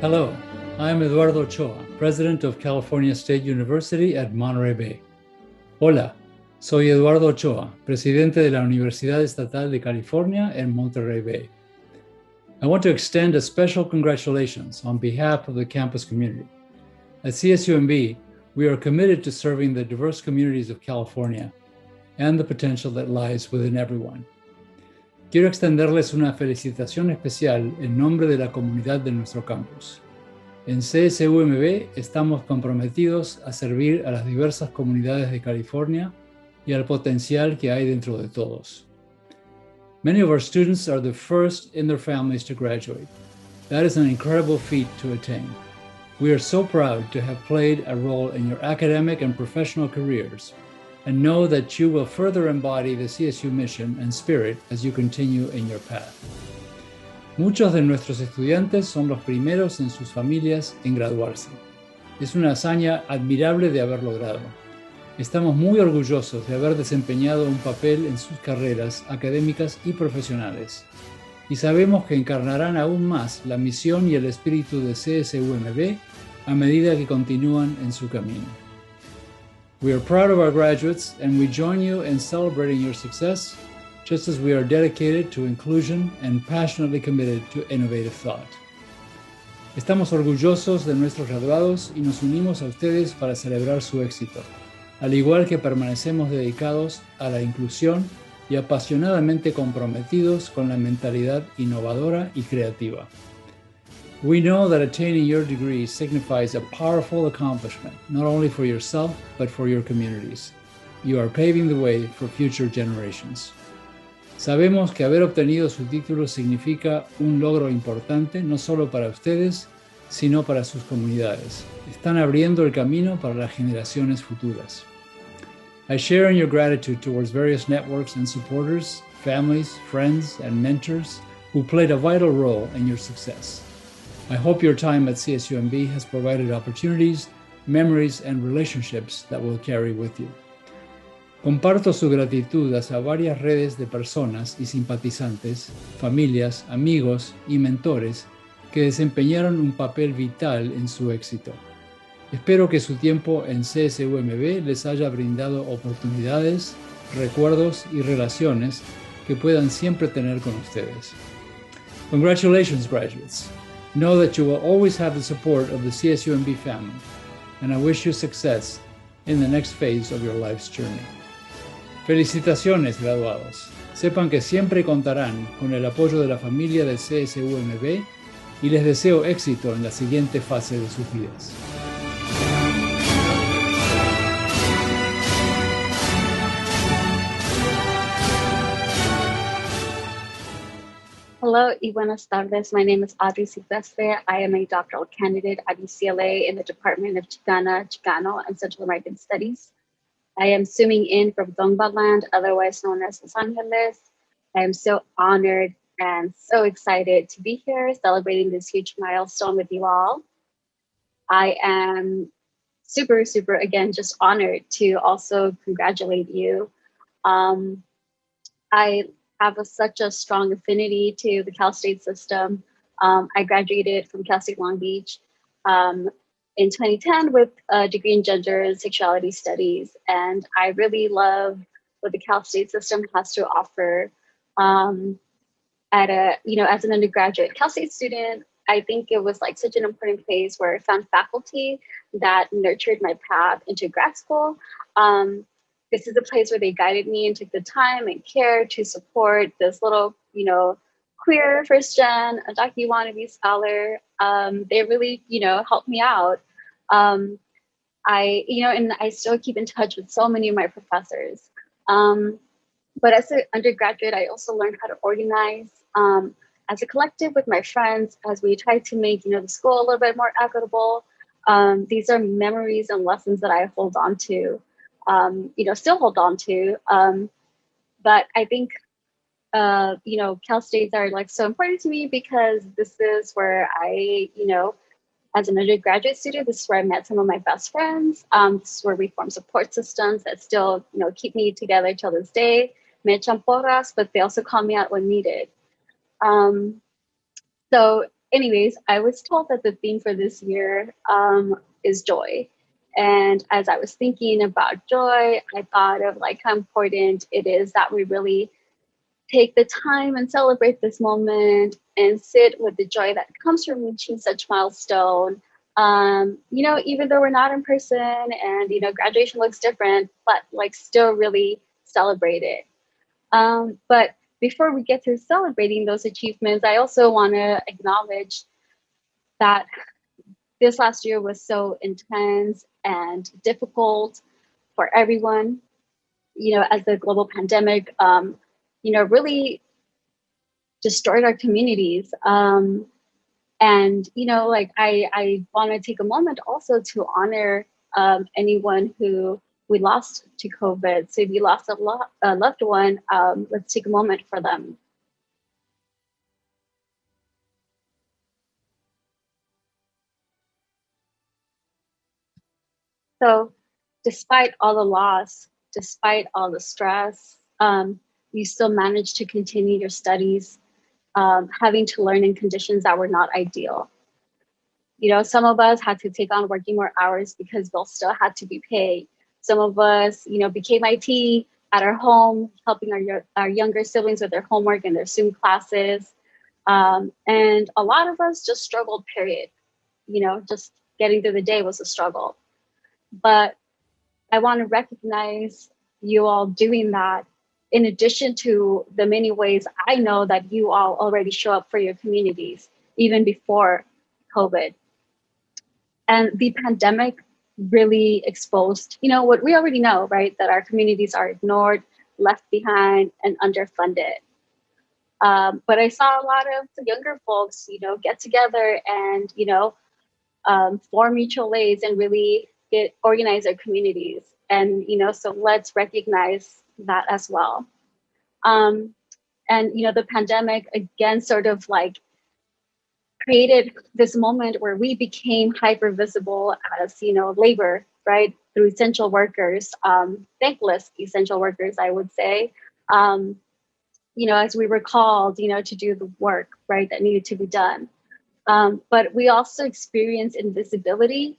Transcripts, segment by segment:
Hello, I'm Eduardo Ochoa, President of California State University at Monterey Bay. Hola, soy Eduardo Ochoa, Presidente de la Universidad Estatal de California en Monterey Bay. I want to extend a special congratulations on behalf of the campus community. At CSUMB, we are committed to serving the diverse communities of California and the potential that lies within everyone. Quiero extenderles una felicitación especial en nombre de la comunidad de nuestro campus. En CSUMB estamos comprometidos a servir a las diversas comunidades de California y al potencial que hay dentro de todos. Many of our students are the first in their families to graduate. That is an incredible feat to attain. We are so proud to have played a role in your academic and professional careers, and know that you will further embody the CSU mission and spirit as you continue in your path. Muchos de nuestros estudiantes son los primeros en sus familias en graduarse. Es una hazaña admirable de haber logrado. Estamos muy orgullosos de haber desempeñado un papel en sus carreras académicas y profesionales, y sabemos que encarnarán aún más la misión y el espíritu de CSUMB a medida que continúan en su camino. We are proud of our graduates, and we join you in celebrating your success, just as we are dedicated to inclusion and passionately committed to innovative thought. Estamos orgullosos de nuestros graduados y nos unimos a ustedes para celebrar su éxito, al igual que permanecemos dedicados a la inclusión y apasionadamente comprometidos con la mentalidad innovadora y creativa. We know that attaining your degree signifies a powerful accomplishment, not only for yourself, but for your communities. You are paving the way for future generations. Sabemos que haber obtenido su título significa un logro importante, no solo para ustedes, sino para sus comunidades. Están abriendo el camino para las generaciones futuras. I share in your gratitude towards various networks and supporters, families, friends, and mentors who played a vital role in your success. I hope your time at CSUMB has provided opportunities, memories, and relationships that will carry with you. Comparto su gratitud hacia varias redes de personas y simpatizantes, familias, amigos y mentores que desempeñaron un papel vital en su éxito. Espero que su tiempo en CSUMB les haya brindado oportunidades, recuerdos y relaciones que puedan siempre tener con ustedes. Congratulations, graduates. Know that you will always have the support of the CSUMB family, and I wish you success in the next phase of your life's journey. Felicitaciones, graduados. Sepan que siempre contarán con el apoyo de la familia del CSUMB y les deseo éxito en la siguiente fase de sus vidas. Hello y buenas tardes. My name is Audrey Silvestre. I am a doctoral candidate at UCLA in the Department of Chicano, and Central American Studies. I am zooming in from Dongbaland, otherwise known as Los Angeles. I am so honored and so excited to be here celebrating this huge milestone with you all. I am super, again, just honored to also congratulate you. I have such a strong affinity to the Cal State system. I graduated from Cal State Long Beach in 2010 with a degree in gender and sexuality studies. And I really love what the Cal State system has to offer as an undergraduate Cal State student. I think it was like such an important place where I found faculty that nurtured my path into grad school. This is a place where they guided me and took the time and care to support this little, queer first gen Undocu wannabe scholar. They really, helped me out. And I still keep in touch with so many of my professors. But as an undergraduate, I also learned how to organize as a collective with my friends as we try to make, the school a little bit more equitable. These are memories and lessons that I hold on to. Still hold on to. But I think, Cal States are like so important to me because this is where I, as an undergraduate student, this is where I met some of my best friends. This is where we form support systems that still, keep me together till this day. Me echan porras, but they also call me out when needed. So anyways, I was told that the theme for this year is joy. And as I was thinking about joy, I thought of like how important it is that we really take the time and celebrate this moment and sit with the joy that comes from reaching such milestone. Even though we're not in person and graduation looks different, but like still really celebrate it. But before we get to celebrating those achievements, I also want to acknowledge that this last year was so intense and difficult for everyone. As the global pandemic, really destroyed our communities. And like I want to take a moment also to honor anyone who we lost to COVID. So if you lost a loved one, let's take a moment for them. So despite all the loss, despite all the stress, you still managed to continue your studies, having to learn in conditions that were not ideal. Some of us had to take on working more hours because bills still had to be paid. Some of us, became IT at our home, helping our younger siblings with their homework and their Zoom classes. And a lot of us just struggled, period. Just getting through the day was a struggle. But I want to recognize you all doing that in addition to the many ways I know that you all already show up for your communities, even before COVID. And the pandemic really exposed, what we already know, right? That our communities are ignored, left behind, and underfunded. But I saw a lot of the younger folks, get together and, form mutual aids and really organize their communities. And, so let's recognize that as well. And, the pandemic again sort of like created this moment where we became hyper visible as labor, right, through essential workers, thankless essential workers, I would say, um, as we were called to do the work, right, that needed to be done. But we also experienced invisibility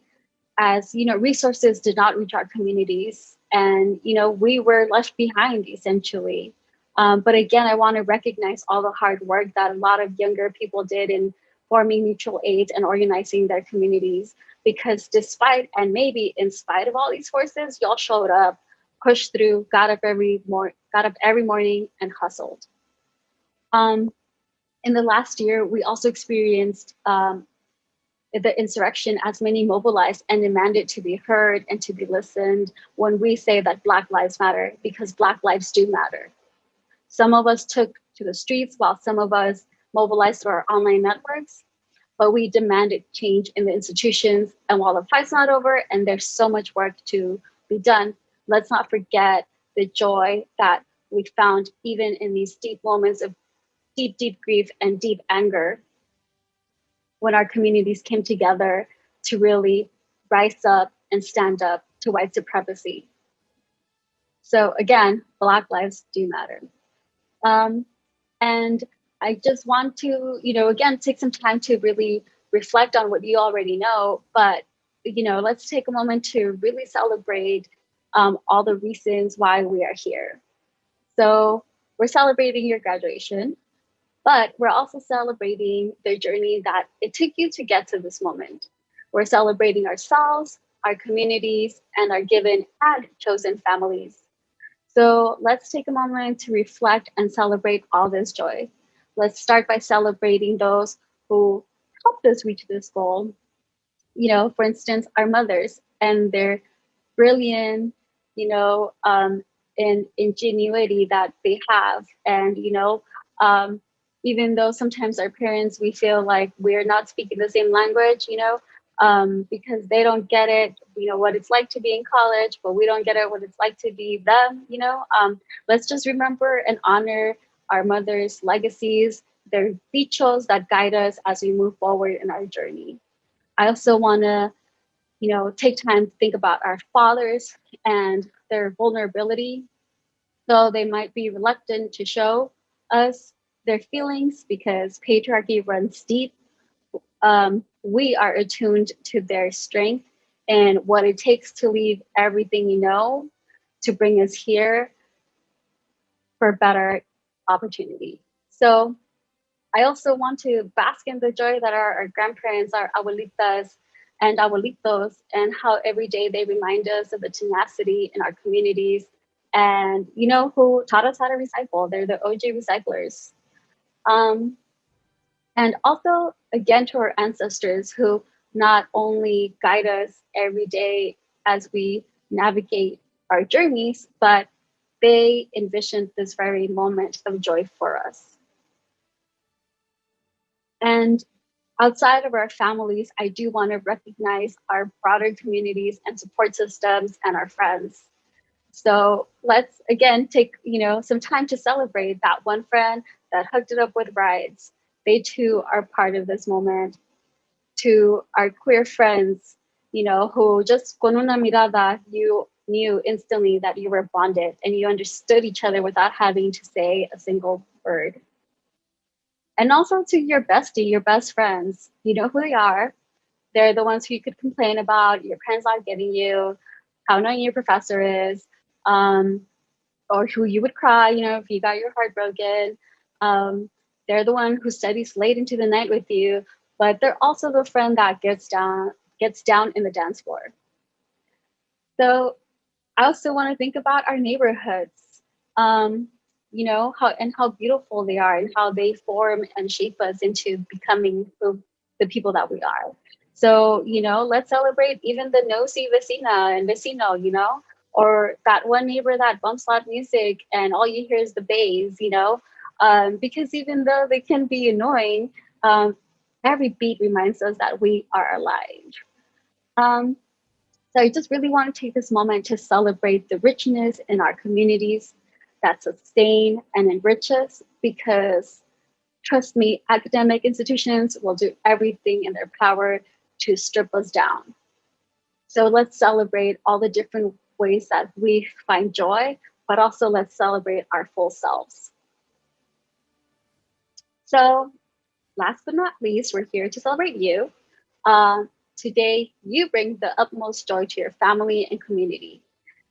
as resources did not reach our communities, and we were left behind essentially. But again, I want to recognize all the hard work that a lot of younger people did in forming mutual aids and organizing their communities, because despite and maybe in spite of all these forces, y'all showed up, pushed through, got up every morning and hustled. In the last year, we also experienced the insurrection as many mobilized and demanded to be heard and to be listened when we say that Black lives matter, because Black lives do matter. Some of us took to the streets while some of us mobilized through our online networks, but we demanded change in the institutions. And while the fight's not over and there's so much work to be done, let's not forget the joy that we found even in these deep moments of deep, deep grief and deep anger, when our communities came together to really rise up and stand up to white supremacy. So again, Black lives do matter. And I just want to, again, take some time to really reflect on what you already know, but, let's take a moment to really celebrate all the reasons why we are here. So we're celebrating your graduation, but we're also celebrating the journey that it took you to get to this moment. We're celebrating ourselves, our communities, and our given and chosen families. So let's take a moment to reflect and celebrate all this joy. Let's start by celebrating those who helped us reach this goal. For instance, our mothers and their brilliant, and ingenuity that they have. And, even though sometimes our parents, we feel like we're not speaking the same language, because they don't get it, what it's like to be in college, but we don't get it, what it's like to be them, let's just remember and honor our mothers' legacies, their dichos that guide us as we move forward in our journey. I also want to take time to think about our fathers and their vulnerability. So they might be reluctant to show us their feelings because patriarchy runs deep, We are attuned to their strength and what it takes to leave everything you know to bring us here for better opportunity. So I also want to bask in the joy that our grandparents, our abuelitas and abuelitos, and how every day they remind us of the tenacity in our communities and, you know, who taught us how to recycle. They're the OG recyclers. Um, and also, again, to our ancestors who not only guide us every day as we navigate our journeys, but they envisioned this very moment of joy for us. And outside of our families, I do want to recognize our broader communities and support systems and our friends. So let's again take, you know, some time to celebrate that one friend that hooked it up with rides. They too are part of this moment. To our queer friends, you know, who just con una mirada, you knew instantly that you were bonded and you understood each other without having to say a single word. And also to your bestie, your best friends, you know who they are. They're the ones who you could complain about, your parents not getting you, how annoying your professor is, or who you would cry, you know, if you got your heart broken. Um, they're the one who studies late into the night with you, but they're also the friend that gets down in the dance floor. So I also want to think about our neighborhoods, um, you know, how beautiful they are and how they form and shape us into becoming the people that we are. So, you know, let's celebrate even the nosy vecina and vecino, you know, or that one neighbor that bumps loud music and all you hear is the bass, you know, because even though they can be annoying, um, every beat reminds us that we are alive. Um, so I just really want to take this moment to celebrate the richness in our communities that sustain and enrich us because trust me, academic institutions will do everything in their power to strip us down. So let's celebrate all the different ways that we find joy, but also let's celebrate our full selves. So last but not least, we're here to celebrate you. Today, you bring the utmost joy to your family and community.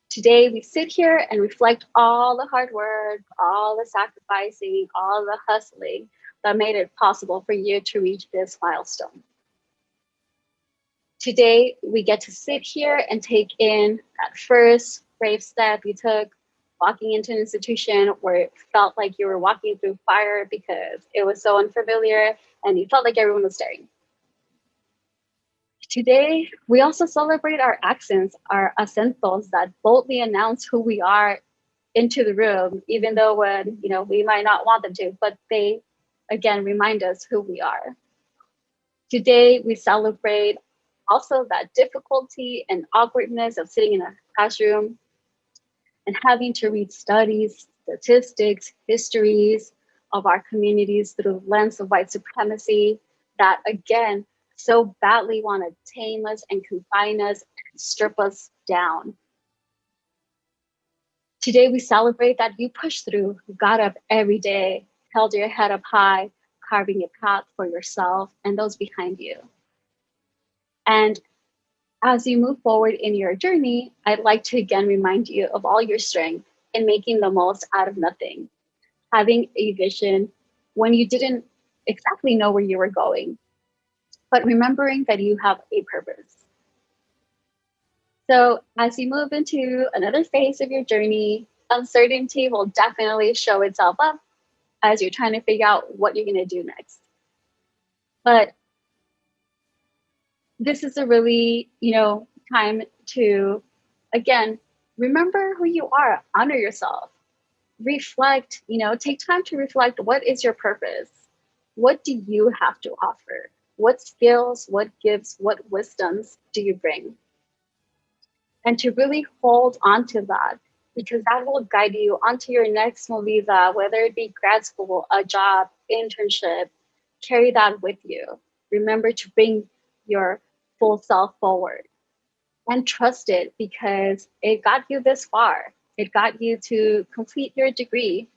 Today, we sit here and reflect all the hard work, all the sacrificing, all the hustling that made it possible for you to reach this milestone. Today, we get to sit here and take in that first brave step you took walking into an institution where it felt like you were walking through fire because it was so unfamiliar and you felt like everyone was staring. Today, we also celebrate our accents, our acentos that boldly announce who we are into the room, even though when, you know, we might not want them to, but they again remind us who we are. Today, we celebrate also that difficulty and awkwardness of sitting in a classroom and having to read studies, statistics, histories of our communities through the lens of white supremacy that again so badly want to tame us and confine us and strip us down. Today we celebrate that you pushed through, got up every day, held your head up high, carving a path for yourself and those behind you. And as you move forward in your journey, I'd like to again remind you of all your strength in making the most out of nothing, having a vision when you didn't exactly know where you were going, but remembering that you have a purpose. So as you move into another phase of your journey, uncertainty will definitely show itself up as you're trying to figure out what you're going to do next. But this is a really, you know, time to, again, remember who you are, honor yourself, reflect, you know, take time to reflect what is your purpose? What do you have to offer? What skills, what gifts, what wisdoms do you bring? And to really hold on to that because that will guide you onto your next movida, whether it be grad school, a job, internship, carry that with you. Remember to bring your full self forward and trust it because it got you this far. It got you to complete your degree.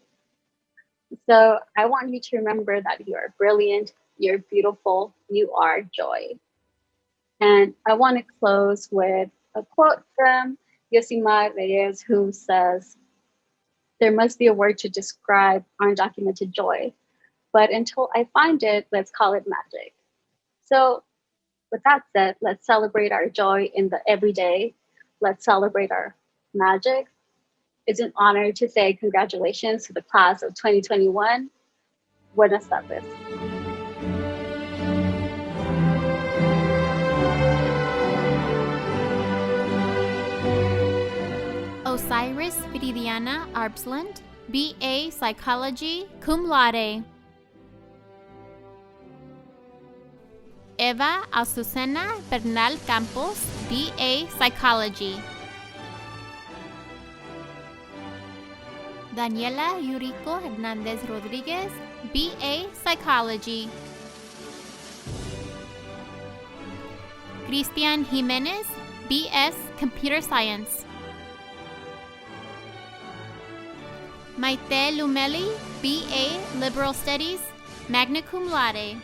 So I want you to remember that you are brilliant, You're beautiful. You are joy. And I want to close with a quote from Yosimar Reyes, who says, there must be a word to describe our undocumented joy, but until I find it, let's call it magic. So with that said, let's celebrate our joy in the everyday. Let's celebrate our magic. It's an honor to say congratulations to the class of 2021. Buenas tardes. Osiris Viridiana Arbsland, B.A. Psychology, cum laude. Eva Azucena Bernal Campos, B.A. Psychology. Daniela Yuriko Hernandez Rodriguez, B.A. Psychology. Cristian Jimenez, B.S. Computer Science. Maite Lumeli, B.A. Liberal Studies, magna cum laude.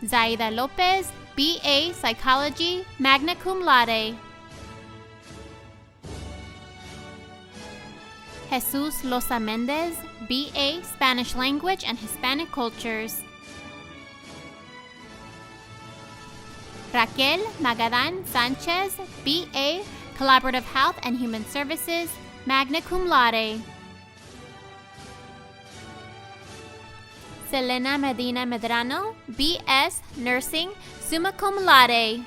Zaida Lopez, B.A. Psychology, magna cum laude. Jesus Loza Mendez, B.A. Spanish Language and Hispanic Cultures. Raquel Magadan Sanchez, B.A. Collaborative Health and Human Services, magna cum laude. Selena Medina Medrano, B.S. Nursing, summa cum laude.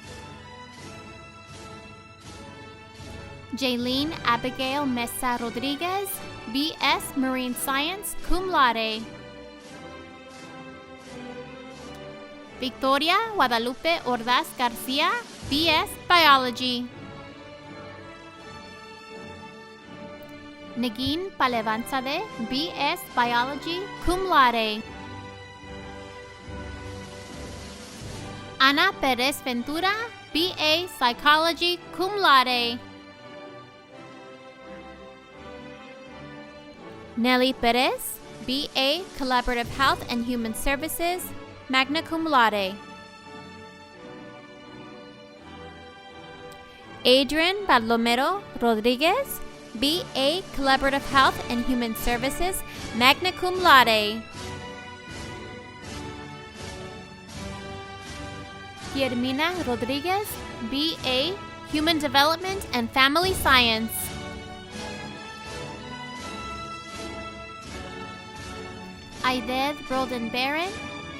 Jaylene Abigail Mesa Rodriguez, B.S. Marine Science, cum laude. Victoria Guadalupe Ordaz Garcia, B.S. Biology. Negin Palevanzade, B.S. Biology, cum laude. Ana Perez Ventura, B.A. Psychology, cum laude. Nelly Perez, B.A. Collaborative Health and Human Services, magna cum laude. Adrian Baldomero Rodriguez, B.A. Collaborative Health and Human Services, magna cum laude. Guillermina Rodriguez, B.A. Human Development and Family Science. Aided Roldan Barron,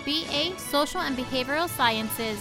B.A. Social and Behavioral Sciences.